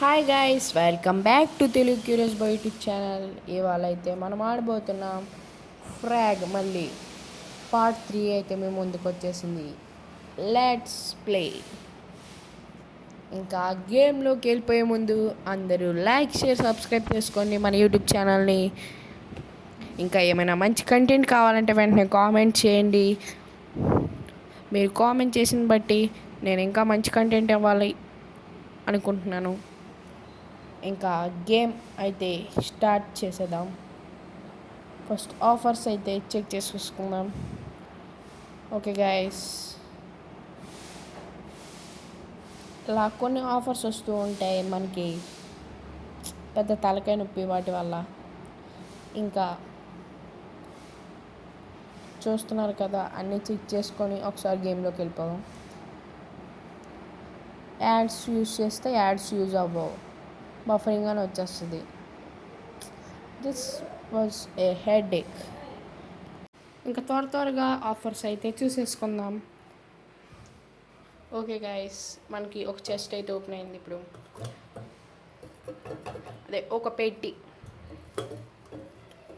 Hi guys, welcome back to Telugu curious boy YouTube channel. ఇవాళ అయితే మనం ఆడబోతున్నాం ఫ్రాగ్. మళ్ళీ పార్ట్ 3 అయితే మేము ముందుకు వచ్చేసింది. Let's play. ఇంకా గేమ్లోకి వెళ్ళిపోయే ముందు అందరూ లైక్, షేర్, సబ్స్క్రైబ్ చేసుకోండి మన యూట్యూబ్ ఛానల్ని. ఇంకా ఏమైనా మంచి కంటెంట్ కావాలంటే వెంటనే కామెంట్ చేయండి. మీరు కామెంట్ చేసిన బట్టి నేను ఇంకా మంచి కంటెంట్ ఇవ్వాలి అనుకుంటున్నాను. ఇంకా గేమ్ అయితే స్టార్ట్ చేసేద్దాం. ఫస్ట్ ఆఫర్స్ అయితే చెక్ చేసుకుందాం. ఓకే గైస్, ఇలా కొన్ని ఆఫర్స్ వస్తూ ఉంటాయి మనకి, పెద్ద తలకాయ నొప్పి వాటి వల్ల. ఇంకా చూస్తున్నారు కదా, అన్నీ చెక్ చేసుకొని ఒకసారి గేమ్లోకి వెళ్ళిపోదాం. యాడ్స్ యూజ్ చేస్తే యాడ్స్ యూజ్ అవ్వవు, బఫరింగ్ అని వచ్చేస్తుంది. This was a headache. ఇంకా త్వరగా ఆఫర్స్ అయితే చూసేసుకుందాం. ఓకే గైస్, మనకి ఒక చెస్ట్ అయితే ఓపెన్ అయింది. ఇప్పుడు అదే ఒక పెట్టి,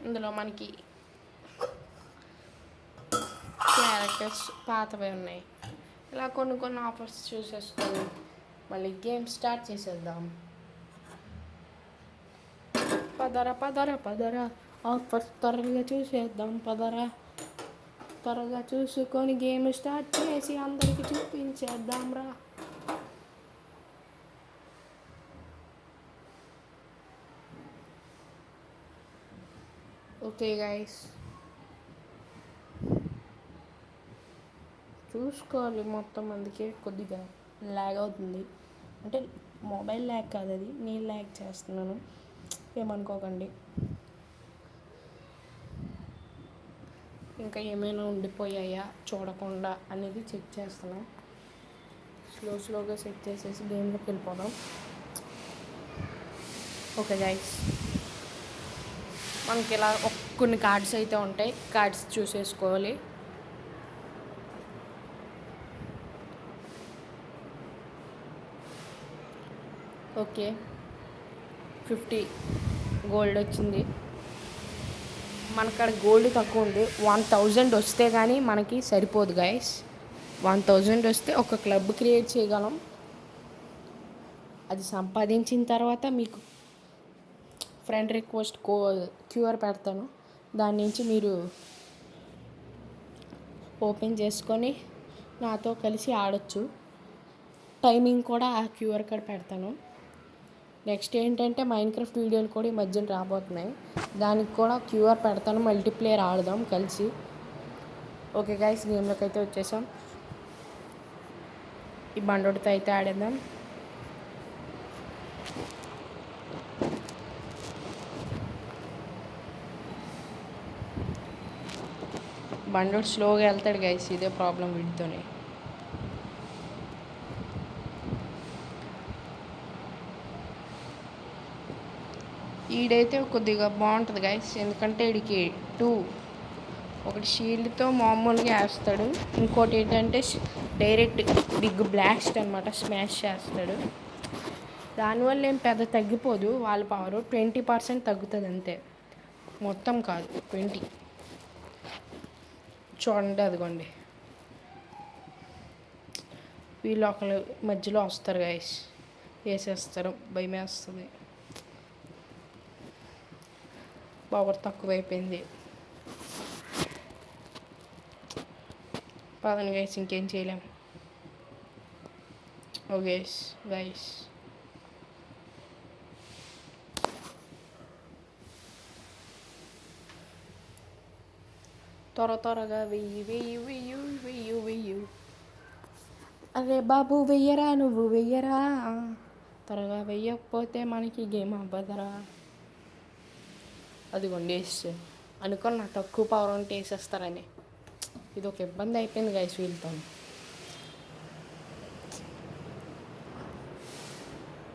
ఇందులో మనకి క్యారెక్టర్స్ పాతవే ఉన్నాయి. ఇలా కొన్ని ఆఫర్స్ చూసేసుకొని మళ్ళీ గేమ్ స్టార్ట్ చేసేద్దాం. పదరా ఆఫర్స్ త్వరగా చూసేద్దాం. త్వరగా చూసుకొని గేమ్ స్టార్ట్ చేసి అందరికి చూపించేద్దాం రా. ఓకే గైస్, చూసుకోవాలి మొత్తం. అందుకే కొద్దిగా ల్యాగ్ అవుతుంది. అంటే మొబైల్ ల్యాగ్ కాదు, అది నేను ల్యాగ్ చేస్తున్నాను, ఏమనుకోకండి. ఇంకా ఏమైనా ఉండిపోయాయా చూడకుండా అనేది చెక్ చేస్తున్నాం. స్లోగా సెట్ చేసేసి గేమ్లోకి వెళ్ళిపోదాం. ఓకే గైస్, మనకి ఇలా కొన్ని కార్డ్స్ అయితే ఉంటాయి, కార్డ్స్ చూసేసుకోవాలి. ఓకే, 50 గోల్డ్ వచ్చింది. మనకాడ గోల్డ్ తక్కువ ఉంది. 1000 వస్తే కానీ మనకి సరిపోదు గైస్. 1000 వస్తే ఒక క్లబ్ క్రియేట్ చేయగలం. అది సంపాదించిన తర్వాత మీకు ఫ్రెండ్ రిక్వెస్ట్ క్యూఆర్ పెడతాను. దాని నుంచి మీరు ఓపెన్ చేసుకొని నాతో కలిసి ఆడొచ్చు. టైమింగ్ కూడా ఆ క్యూఆర్ కోడ్ పెడతాను. నెక్స్ట్ ఏంటంటే మైన్క్రాఫ్ట్ వీడియోలు కూడా ఈ మధ్యన రాబోతున్నాయి, దానికి కూడా క్యూఆర్ పెడతాను. మల్టీప్లేయర్ ఆడదాం కలిసి. ఓకే గైస్, గేమ్లోకి అయితే వచ్చేసాం. ఈ బండోడితో అయితే ఆడేద్దాం. బండోడు స్లోగా వెళ్తాడు గైస్, ఇదే ప్రాబ్లం వీడితోనే. ఈడైతే కొద్దిగా బాగుంటుంది గైస్, ఎందుకంటే వీడికి 2 ఒకటి షీల్డ్తో మామూలుగా వేస్తాడు, ఇంకోటి ఏంటంటే డైరెక్ట్ బిగ్ బ్లాస్ట్ అనమాట, స్మాష్ చేస్తాడు. దానివల్ల ఏం పెద్ద తగ్గిపోదు వాళ్ళ పవర్, 20% తగ్గుతుంది అంతే, మొత్తం కాదు 20. చూడండి, అదిగోండి వీళ్ళు ఒకరు మధ్యలో వస్తారు గైస్, వేసేస్తారు, భయం వేస్తుంది. పవర్ తక్కువైపోయింది. పదండి గైస్, ఇంకేం చేయలేం. ఓకే గైస్, త్వరగా వెయ్యి. అరే బాబు, వెయ్యరా, నువ్వు వెయ్యరా. త్వరగా వెయ్యకపోతే మనకి గేమ్ అవ్వదరా. అదిగోండి వేస్తే అనుకోని, నాకు తక్కువ పవర్ ఉంటే వేసేస్తారని. ఇది ఒక ఇబ్బంది అయిపోయింది గైస్ వీళ్ళతో.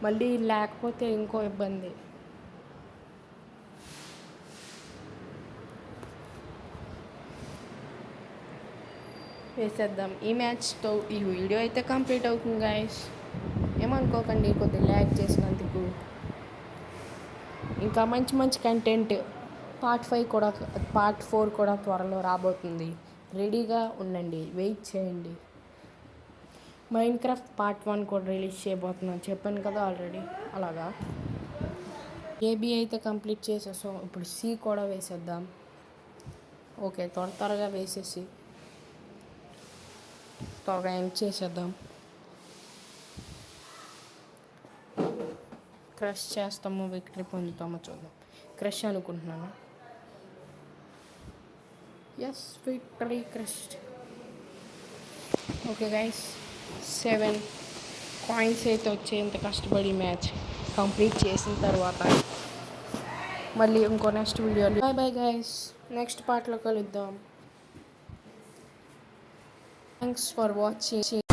మళ్ళీ లేకపోతే ఇంకో ఇబ్బంది. వేసేద్దాం. ఈ మ్యాచ్తో ఈ వీడియో అయితే కంప్లీట్ అవుతుంది గైస్. ఏమనుకోకండి కొద్దిగా ల్యాగ్ చేసినందుకు. ఇంకా మంచి మంచి కంటెంట్ పార్ట్ 4 కూడా త్వరలో రాబోతుంది. రెడీగా ఉండండి, వెయిట్ చేయండి. మైన్క్రాఫ్ట్ పార్ట్ 1 కూడా రిలీజ్ చేయబోతున్నాను, చెప్పాను కదా ఆల్రెడీ. అలాగా ఏబీ అయితే కంప్లీట్ చేసేసాం, ఇప్పుడు సి కూడా వేసేద్దాం. ఓకే, త్వరగా వేసేసి త్వరగా ఎండ్ చేసేద్దాం. క్రష్ చేస్తాము, విక్టరీ పొందుతామో చూద్దాం. క్రష్ అనుకుంటున్నాను. Yes, victory crush. Okay guys, 7 coins అయితే వచ్చేంత కష్టపడి మ్యాచ్ కంప్లీట్ చేసిన తర్వాత మళ్ళీ ఇంకో నెక్స్ట్ వీడియోలో బాయ్ బాయ్ గైస్. నెక్స్ట్ పార్ట్లో కలుద్దాం. Thanks for watching.